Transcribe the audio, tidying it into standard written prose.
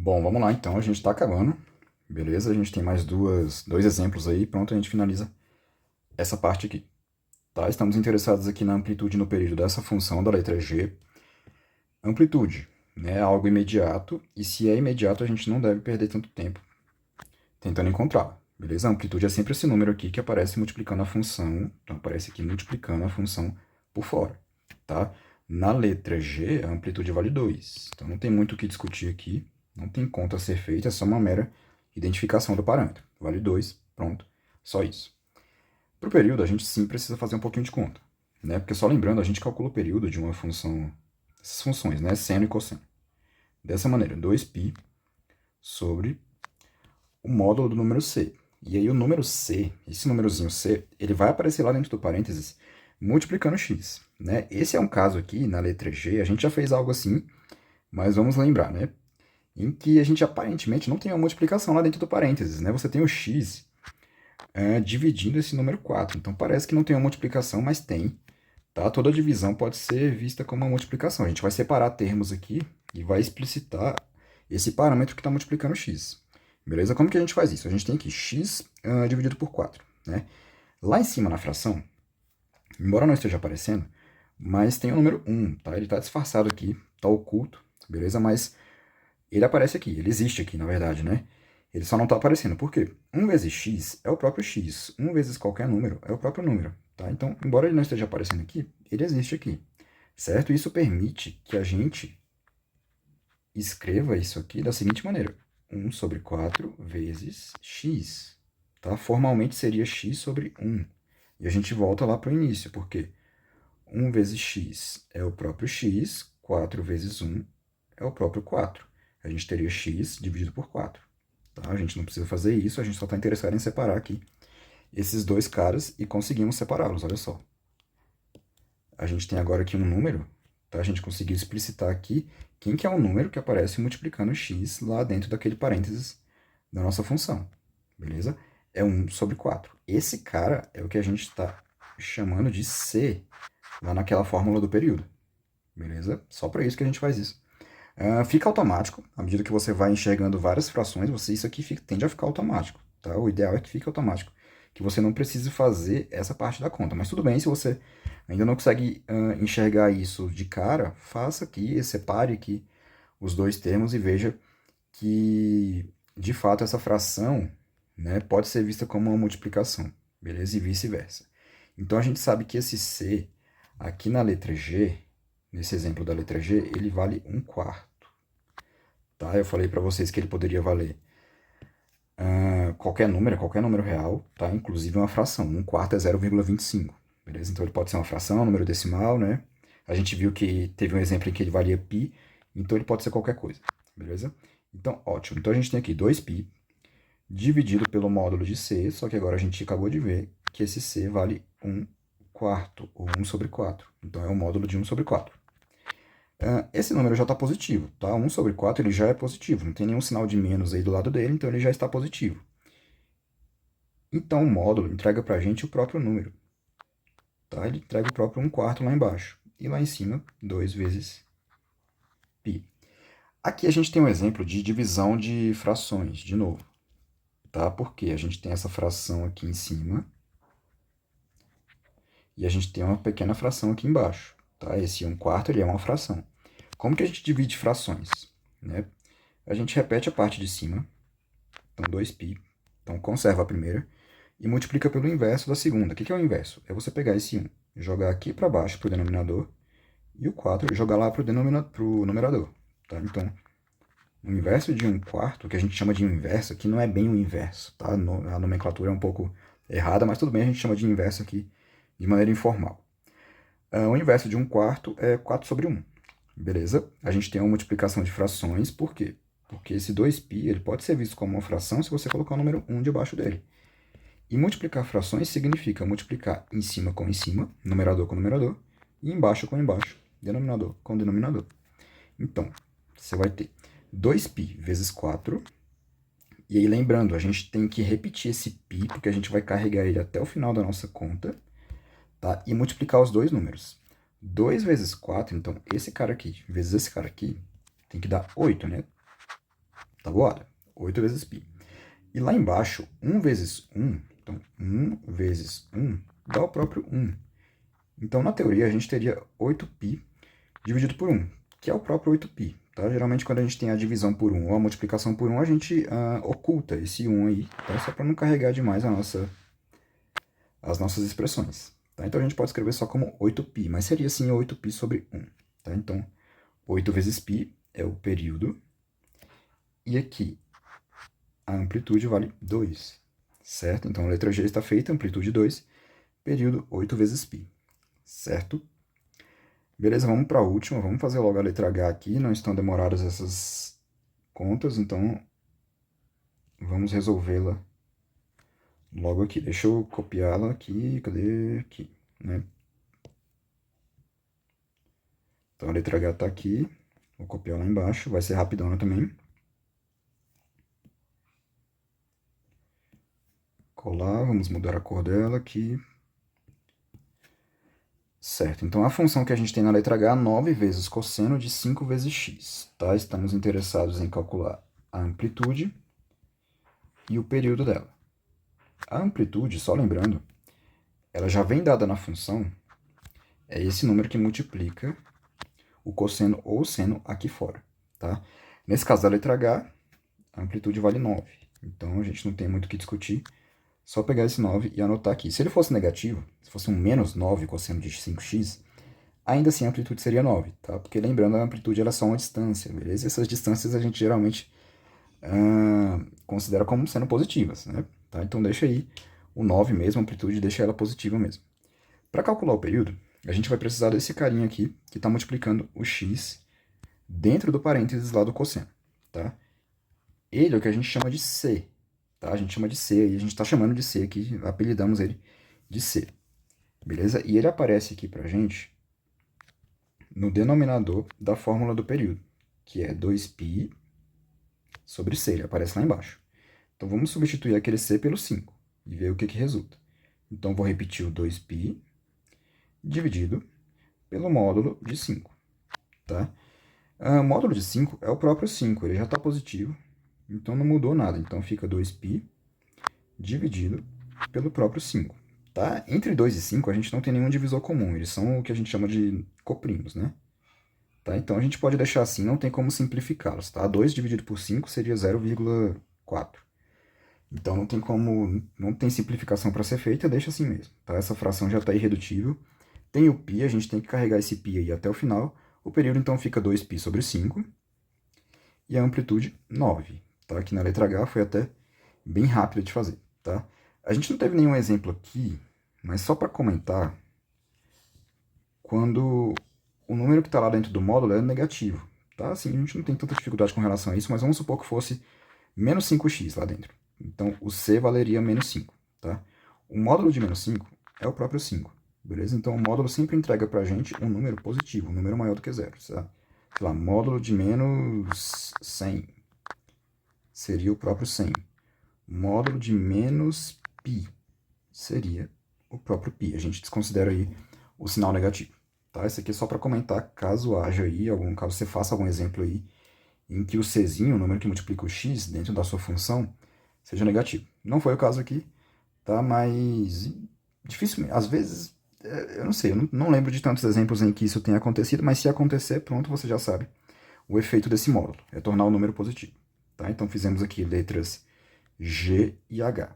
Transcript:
Bom, vamos lá então, a gente está acabando, beleza? A gente tem mais dois exemplos aí, pronto, a gente finaliza essa parte aqui, tá? Estamos interessados aqui na amplitude no período dessa função da letra g. Amplitude, né, é algo imediato, e se é imediato a gente não deve perder tanto tempo tentando encontrá-la, beleza? A amplitude é sempre esse número aqui que aparece multiplicando a função, então aparece aqui multiplicando a função por fora, tá? Na letra g, a amplitude vale 2, então não tem muito o que discutir aqui, não tem conta a ser feita, é só uma mera identificação do parâmetro. Vale 2, pronto, só isso. Para o período, a gente sim precisa fazer um pouquinho de conta, né? Porque só lembrando, a gente calcula o período de uma função, essas funções, né? Seno e cosseno. Dessa maneira, 2π sobre o módulo do número c. E aí o número c, esse númerozinho c, ele vai aparecer lá dentro do parênteses multiplicando x, né? Esse é um caso aqui, na letra g, a gente já fez algo assim, mas vamos lembrar, né? Em que a gente aparentemente não tem uma multiplicação lá dentro do parênteses, né? Você tem o x dividindo esse número 4. Então parece que não tem uma multiplicação, mas tem. Tá? Toda divisão pode ser vista como uma multiplicação. A gente vai separar termos aqui e vai explicitar esse parâmetro que está multiplicando x. Beleza? Como que a gente faz isso? A gente tem aqui x dividido por 4. Né? Lá em cima na fração, embora não esteja aparecendo, mas tem o número 1. Tá? Ele está disfarçado aqui, está oculto, beleza? Mas ele aparece aqui, ele existe aqui, na verdade, né? Ele só não está aparecendo. Por quê? 1 vezes x é o próprio x. 1 vezes qualquer número é o próprio número. Tá? Então, embora ele não esteja aparecendo aqui, ele existe aqui. Certo? Isso permite que a gente escreva isso aqui da seguinte maneira. 1 sobre 4 vezes x. Tá? Formalmente seria x sobre 1. E a gente volta lá para o início, porque 1 vezes x é o próprio x, 4 vezes 1 é o próprio 4. A gente teria x dividido por 4. Tá? A gente não precisa fazer isso, a gente só está interessado em separar aqui esses dois caras e conseguimos separá-los, olha só. A gente tem agora aqui um número, tá? A gente conseguiu explicitar aqui quem que é o número que aparece multiplicando x lá dentro daquele parênteses da nossa função, beleza? É 1 sobre 4. Esse cara é o que a gente está chamando de c lá naquela fórmula do período, beleza? Só para isso que a gente faz isso. Fica automático, à medida que você vai enxergando várias frações, isso aqui tende a ficar automático, tá? O ideal é que fique automático, que você não precise fazer essa parte da conta. Mas tudo bem, se você ainda não consegue enxergar isso de cara, faça aqui, separe aqui os dois termos e veja que, de fato, essa fração, né, pode ser vista como uma multiplicação, beleza? E vice-versa. Então a gente sabe que esse c, aqui na letra g, nesse exemplo da letra g, ele vale 1/4. Tá? Eu falei para vocês que ele poderia valer qualquer número real, tá? Inclusive uma fração. 1/4 é 0,25. Beleza? Então ele pode ser uma fração, um número decimal, né? A gente viu que teve um exemplo em que ele valia π, então ele pode ser qualquer coisa. Beleza? Então, ótimo. Então a gente tem aqui 2π dividido pelo módulo de c, só que agora a gente acabou de ver que esse c vale 1/4, ou 1 sobre 4. Então é o módulo de 1 sobre 4. Esse número já está positivo, tá? 1 sobre 4 ele já é positivo, não tem nenhum sinal de menos aí do lado dele, então ele já está positivo. Então o módulo entrega para a gente o próprio número, tá? Ele entrega o próprio 1/4 lá embaixo. E lá em cima, 2 vezes π. Aqui a gente tem um exemplo de divisão de frações, de novo, tá? Porque a gente tem essa fração aqui em cima e a gente tem uma pequena fração aqui embaixo, tá? Esse 1/4 ele é uma fração. Como que a gente divide frações? Né? A gente repete a parte de cima, então 2π, então conserva a primeira, e multiplica pelo inverso da segunda. O que é o inverso? É você pegar esse 1, jogar aqui para baixo para o denominador, e o 4 jogar lá para o numerador. Tá? Então, o inverso de 1/4, que a gente chama de inverso, aqui não é bem o inverso, tá? A nomenclatura é um pouco errada, mas tudo bem, a gente chama de inverso aqui de maneira informal. O inverso de 1/4 é 4 sobre 1. Beleza? A gente tem uma multiplicação de frações, por quê? Porque esse 2π ele pode ser visto como uma fração se você colocar o número 1 debaixo dele. E multiplicar frações significa multiplicar em cima, numerador com numerador, e embaixo com embaixo, denominador com denominador. Então, você vai ter 2π vezes 4, e aí lembrando, a gente tem que repetir esse π, porque a gente vai carregar ele até o final da nossa conta, tá? E multiplicar os dois números. 2 vezes 4, então esse cara aqui vezes esse cara aqui, tem que dar 8, né? tabuada. 8 vezes π. E lá embaixo, 1 vezes 1, então 1 vezes 1 dá o próprio 1. Então, na teoria, a gente teria 8π dividido por 1, que é o próprio 8π. Tá? Geralmente, quando a gente tem a divisão por 1 ou a multiplicação por 1, a gente oculta esse 1 aí, tá? Só para não carregar demais as nossas expressões. Tá? Então, a gente pode escrever só como 8π, mas seria sim 8π sobre 1. Tá? Então, 8 vezes π é o período, e aqui a amplitude vale 2, certo? Então, a letra G está feita, amplitude 2, período 8 vezes π, certo? Beleza, vamos para a última, vamos fazer logo a letra H aqui, não estão demoradas essas contas, então vamos resolvê-la logo aqui. Deixa eu copiá-la aqui, cadê? Aqui, né? Então a letra H está aqui, vou copiar lá embaixo, vai ser rapidona também. Colar, vamos mudar a cor dela aqui. Certo, então a função que a gente tem na letra H é 9 vezes cosseno de 5 vezes x. Tá? Estamos interessados em calcular a amplitude e o período dela. A amplitude, só lembrando, ela já vem dada na função, é esse número que multiplica o cosseno ou o seno aqui fora. Tá? Nesse caso da letra H, a amplitude vale 9. Então a gente não tem muito o que discutir. Só pegar esse 9 e anotar aqui. Se ele fosse negativo, se fosse um menos 9 cosseno de 5x, ainda assim a amplitude seria 9, tá? Porque lembrando, a amplitude ela é só uma distância, beleza? Essas distâncias a gente geralmente considera como sendo positivas, né? Tá? Então deixa aí o 9 mesmo, a amplitude, deixa ela positiva mesmo. Para calcular o período, a gente vai precisar desse carinha aqui, que está multiplicando o x dentro do parênteses lá do cosseno, tá? Ele é o que a gente chama de C, tá? A gente chama de C, aí a gente está chamando de C aqui, apelidamos ele de C, beleza? E ele aparece aqui pra gente no denominador da fórmula do período, que é 2π sobre C, ele aparece lá embaixo. Então vamos substituir aquele C pelo 5 e ver o que resulta. Então vou repetir o 2π dividido pelo módulo de 5, tá? O módulo de 5 é o próprio 5, ele já está positivo, então não mudou nada. Então fica 2π dividido pelo próprio 5. Tá? Entre 2 e 5 a gente não tem nenhum divisor comum, eles são o que a gente chama de coprimos, né? Tá? Então a gente pode deixar assim, não tem como simplificá-los. Tá? 2 dividido por 5 seria 0,4. Então não tem como, não tem simplificação para ser feita, deixa assim mesmo. Tá? Essa fração já está irredutível. Tem o π, a gente tem que carregar esse π aí até o final. O período então fica 2π sobre 5. E a amplitude 9. Tá? Aqui na letra H foi até bem rápido de fazer. Tá? A gente não teve nenhum exemplo aqui, mas só para comentar, quando o número que está lá dentro do módulo é negativo. Tá? Assim, a gente não tem tanta dificuldade com relação a isso, mas vamos supor que fosse menos 5x lá dentro. Então, o C valeria menos 5. Tá? O módulo de menos 5 é o próprio 5. Beleza? Então, o módulo sempre entrega para a gente um número positivo, um número maior do que zero. Tá? Sei lá, módulo de menos 100 seria o próprio 100. Módulo de menos π seria o próprio π. A gente desconsidera aí o sinal negativo. Tá? Isso aqui é só para comentar, caso haja aí, caso você faça algum exemplo aí, em que o Czinho, o número que multiplica o x dentro da sua função, seja negativo. Não foi o caso aqui, tá? Mas dificilmente, às vezes, eu não sei, eu não lembro de tantos exemplos em que isso tenha acontecido, mas se acontecer, pronto, você já sabe o efeito desse módulo, é tornar o número positivo. Tá? Então fizemos aqui letras G e H.